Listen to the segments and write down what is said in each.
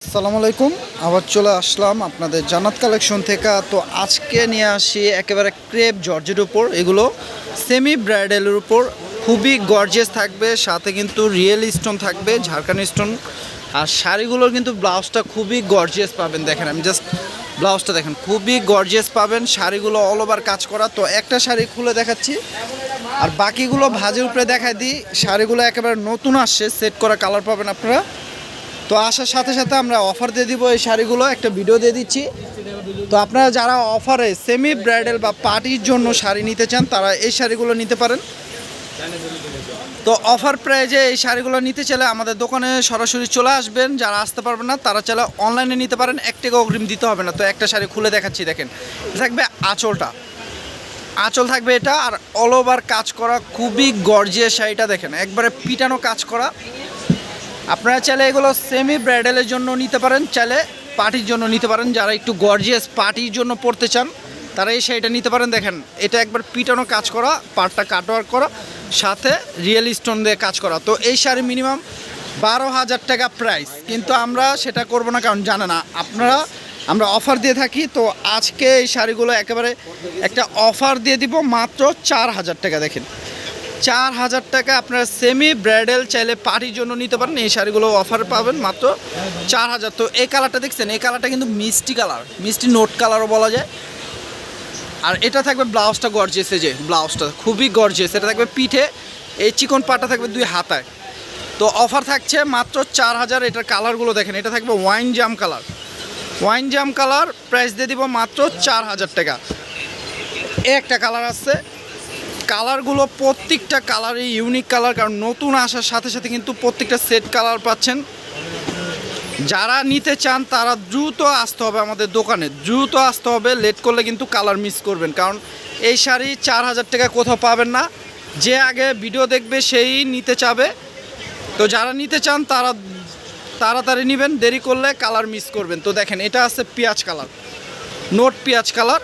আসসালামু আলাইকুম। আবার চলে আসলাম আপনাদের জান্নাত কালেকশন থেকে। তো আজকে নিয়ে আসি একেবারে ক্রেপ জর্জের উপর, এগুলো সেমি ব্রাইডালের উপর খুবই গর্জিয়াস থাকবে, সাথে কিন্তু রিয়েল স্টোন থাকবে, ঝাড়খান্ড স্টোন। আর শাড়িগুলোর কিন্তু ব্লাউজটা খুবই গর্জিয়াস পাবেন। দেখেন, আমি জাস্ট ব্লাউজটা দেখেন, খুবই গর্জিয়াস পাবেন। শাড়িগুলো অল ওভার কাজ করা। তো একটা শাড়ি খুলে দেখাচ্ছি, আর বাকিগুলো ভাজের উপরে দেখাই দিই। শাড়িগুলো একেবারে নতুন আসছে, সেট করা কালার পাবেন আপনারা। তো আসার সাথে সাথে আমরা অফার দিয়ে দিব, এই শাড়িগুলো একটা ভিডিও দিয়ে দিচ্ছি। তো আপনারা যারা অফারে সেমি ব্রাইডাল বা পার্টির জন্য শাড়ি নিতে চান, তারা এই শাড়িগুলো নিতে পারেন। তো অফার প্রাইজে এই শাড়িগুলো নিতে চাইলে আমাদের দোকানে সরাসরি চলে আসবেন। যারা আসতে পারবেন না, তারা চাইলে অনলাইনে নিতে পারেন, 1 টাকা অগ্রিম দিতে হবে না। তো একটা শাড়ি খুলে দেখাচ্ছি, দেখেন থাকবে আঁচলটা, আঁচল থাকবে এটা, আর অল ওভার কাজ করা খুবই গর্জিয়াস শাড়িটা দেখেন, একবারে পিটানো কাজ করা। আপনারা চাইলে এগুলো সেমি ব্রাইডালের জন্য নিতে পারেন, চাইলে পার্টির জন্য নিতে পারেন। যারা একটু গর্জিয়াস পার্টির জন্য পরতে চান, তারা এই শাড়িটা নিতে পারেন। দেখেন, এটা একবার পিটানো কাজ করা, পার্টটা কাটওয়ার্ক করা, সাথে রিয়েল স্টোন দিয়ে কাজ করা। তো এই শাড়ি মিনিমাম 12,000 টাকা প্রাইস, কিন্তু আমরা সেটা করব না, কারণ জানে না আপনারা আমরা অফার দিয়ে থাকি। তো আজকে এই শাড়িগুলো একেবারে একটা অফার দিয়ে দিব, মাত্র 4,000 টাকা। দেখেন, 4,000 টাকা আপনারা সেমি ব্রাইডাল চাইলে পার্টির জন্য নিতে পারেন। এই শাড়িগুলো অফার পাবেন মাত্র 4,000। তো এই কালারটা দেখছেন, এই কালারটা কিন্তু মিষ্টি কালার, মিষ্টি নোট কালারও বলা যায়। আর এটা থাকবে ব্লাউজটা গর্জিয়াস, যে ব্লাউজটা খুবই গর্জিয়াস, এটা থাকবে পিঠে, এই চিকন পাটা থাকবে 2 হাতায়। তো অফার থাকছে মাত্র 4,000। এটার কালারগুলো দেখেন, এটা থাকবে ওয়াইন জাম কালার, ওয়াইন জাম কালার, প্রাইস দিয়ে দিব মাত্র 4,000 টাকা। একটা কালার আছে, কালারগুলো প্রত্যেকটা কালারই ইউনিক কালার, কারণ নতুন আসার সাথে সাথে কিন্তু প্রত্যেকটা সেট কালার পাচ্ছেন। যারা নিতে চান তারা দ্রুত আসতে হবে আমাদের দোকানে, দ্রুত আসতে হবে, লেট করলে কিন্তু কালার মিস করবেন। কারণ এই শাড়ি 4,000 টাকা কোথাও পাবেন না, যে আগে ভিডিও দেখবে সেই নিতে চাবে। তো যারা নিতে চান তারা তাড়াতাড়ি নেবেন, দেরি করলে কালার মিস করবেন। তো দেখেন, এটা আছে পেঁয়াজ কালার, নোট পেঁয়াজ কালার,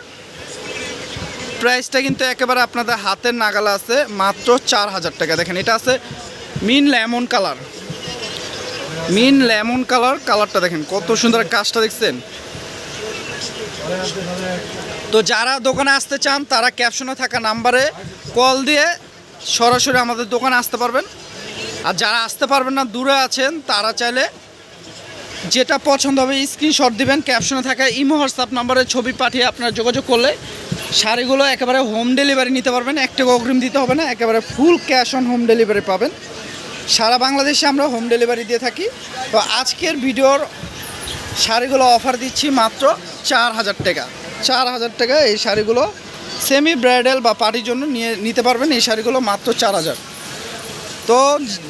প্রাইসটা কিন্তু একেবারে আপনাদের হাতের নাগালে আছে, মাত্র 4,000 টাকা। দেখেন, এটা আছে মিন লেমন কালার, মিন লেমন কালার, কালারটা দেখেন কত সুন্দর, কাজটা দেখছেন। তো যারা দোকানে আসতে চান তারা ক্যাপশনে থাকা নাম্বারে কল দিয়ে সরাসরি আমাদের দোকানে আসতে পারবেন। আর যারা আসতে পারবেন না, দূরে আছেন, তারা চাইলে যেটা পছন্দ হবে স্ক্রিনশট দিবেন, ক্যাপশনে থাকা ইমো হোয়াটসঅ্যাপ নাম্বারে ছবি পাঠিয়ে আপনারা যোগাযোগ করলে শাড়িগুলো একেবারে হোম ডেলিভারি নিতে পারবেন। 1 টাকা অগ্রিম দিতে হবে না, একেবারে full cash on home delivery পাবেন। সারা বাংলাদেশে আমরা হোম ডেলিভারি দিয়ে থাকি। তো আজকের ভিডিওর শাড়িগুলো অফার দিচ্ছি মাত্র 4,000 টাকা। 4,000 টাকা এই শাড়িগুলো সেমি ব্রাইডাল বা পার্টির জন্য নিতে পারবেন। এই শাড়িগুলো মাত্র 4,000। তো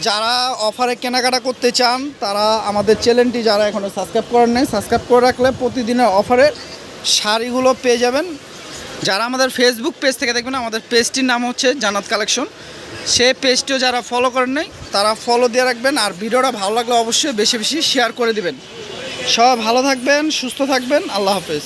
যারা অফারে কেনাকাটা করতে চান, তারা আমাদের চ্যানেলটি যারা এখনও সাবস্ক্রাইব করেন নাই, সাবস্ক্রাইব করে রাখলে প্রতিদিনের অফারের শাড়িগুলো পেয়ে যাবেন। যারা আমাদের ফেসবুক পেজ থেকে দেখবেন, আমাদের পেজটির নাম হচ্ছে জান্নাত কালেকশন, সেই পেজটিও যারা ফলো করেন নাই তারা ফলো দিয়ে রাখবেন। আর ভিডিওটা ভালো লাগলে অবশ্যই বেশি বেশি শেয়ার করে দিবেন। সবাই ভালো থাকবেন, সুস্থ থাকবেন, আল্লাহ হাফেজ।